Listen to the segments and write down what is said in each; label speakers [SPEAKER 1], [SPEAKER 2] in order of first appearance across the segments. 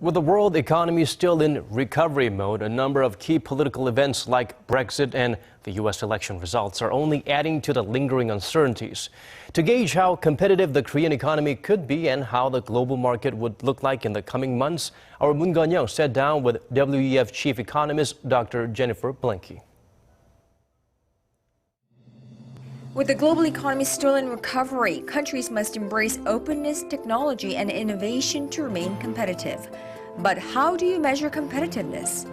[SPEAKER 1] With the world economy still in recovery mode, a number of key political events like Brexit and the U.S. election results are only adding to the lingering uncertainties. To gauge how competitive the Korean economy could be and how the global market would look like in the coming months, our Moon Connyoung sat down with WEF chief economist Dr. Jennifer Blanke.
[SPEAKER 2] With the global economy still in recovery, countries must embrace openness, technology, and innovation to remain competitive. But how do you measure competitiveness?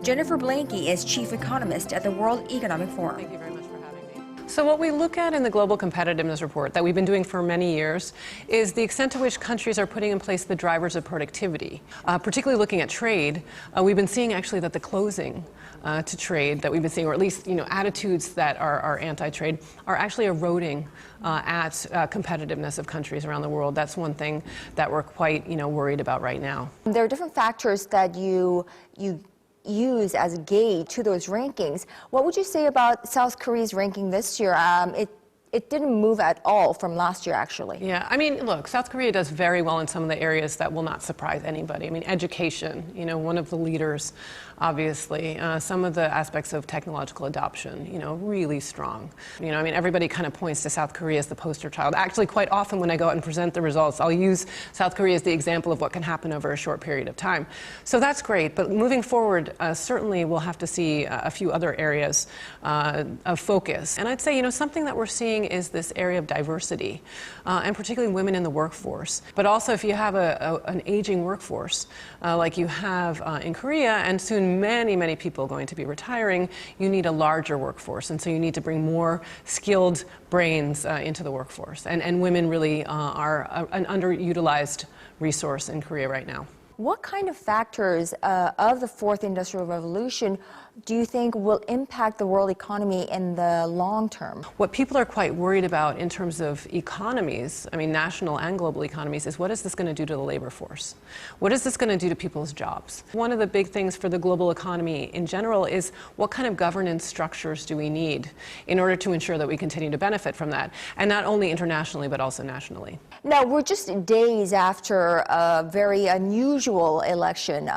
[SPEAKER 2] Jennifer Blanke is chief economist at the World Economic Forum.
[SPEAKER 3] Thank you very much for having me. So what we look at in the Global Competitiveness Report that we've been doing for many years is the extent to which countries are putting in place the drivers of productivity. Particularly looking at trade, we've been seeing actually that the closing to trade that we've been seeing, or at least attitudes that are anti-trade, are actually eroding at competitiveness of countries around the world. That's one thing that we're quite worried about right now.
[SPEAKER 2] There are different factors that you use as a gauge to those rankings. What would you say about South Korea's ranking this year? It didn't move at all from last year, actually.
[SPEAKER 3] Yeah, I mean, look, South Korea does very well in some of the areas that will not surprise anybody. I mean, education, one of the leaders, obviously. Some of the aspects of technological adoption, really strong. I mean, everybody kind of points to South Korea as the poster child. Actually, quite often when I go out and present the results, I'll use South Korea as the example of what can happen over a short period of time. So that's great, but moving forward, certainly we'll have to see a few other areas of focus. And I'd say, something that we're seeing is this area of diversity, and particularly women in the workforce. But also if you have an aging workforce, like you have in Korea, and soon many people going to be retiring, you need a larger workforce. And so you need to bring more skilled brains into the workforce. And women really are an underutilized resource in Korea right now.
[SPEAKER 2] What kind of factors of the fourth industrial revolution do you think will impact the world economy in the long term?
[SPEAKER 3] What people are quite worried about in terms of economies, I mean national and global economies, is what is this going to do to the labor force? What is this going to do to people's jobs? One of the big things for the global economy in general is what kind of governance structures do we need in order to ensure that we continue to benefit from that, and not only internationally but also nationally.
[SPEAKER 2] Now, we're just days after a very unusual election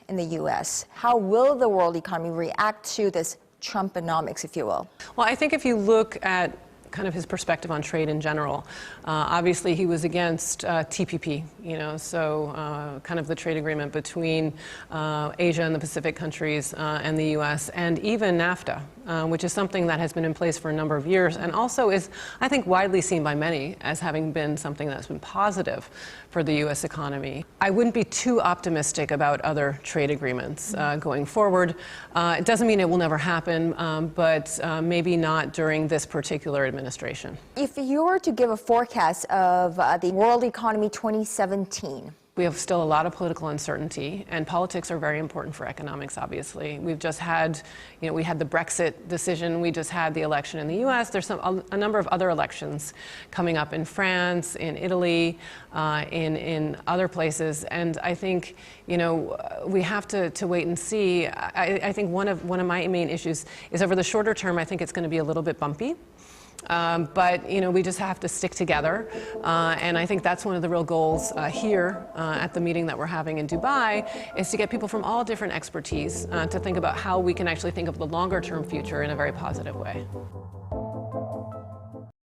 [SPEAKER 2] in the U.S. How will the world economy react to this Trumponomics, if you will?
[SPEAKER 3] Well, I think if you look at kind of his perspective on trade in general. Obviously, he was against TPP, so kind of the trade agreement between Asia and the Pacific countries and the U.S., and even NAFTA, which is something that has been in place for a number of years and also is, I think, widely seen by many as having been something that's been positive for the U.S. economy. I wouldn't be too optimistic about other trade agreements going forward. It doesn't mean it will never happen, but maybe not during this particular administration.
[SPEAKER 2] If you were to give a forecast of the world economy 2017,
[SPEAKER 3] we have still a lot of political uncertainty, and politics are very important for economics, obviously. We've just had, we had the Brexit decision, we just had the election in the U.S. There's a number of other elections coming up in France, in Italy, in other places, and I think, we have to wait and see. I think one of my main issues is over the shorter term, I think it's going to be a little bit bumpy. But we just have to stick together, and I think that's one of the real goals here at the meeting that we're having in Dubai, is to get people from all different expertise to think about how we can actually think of the longer term future in a very positive way.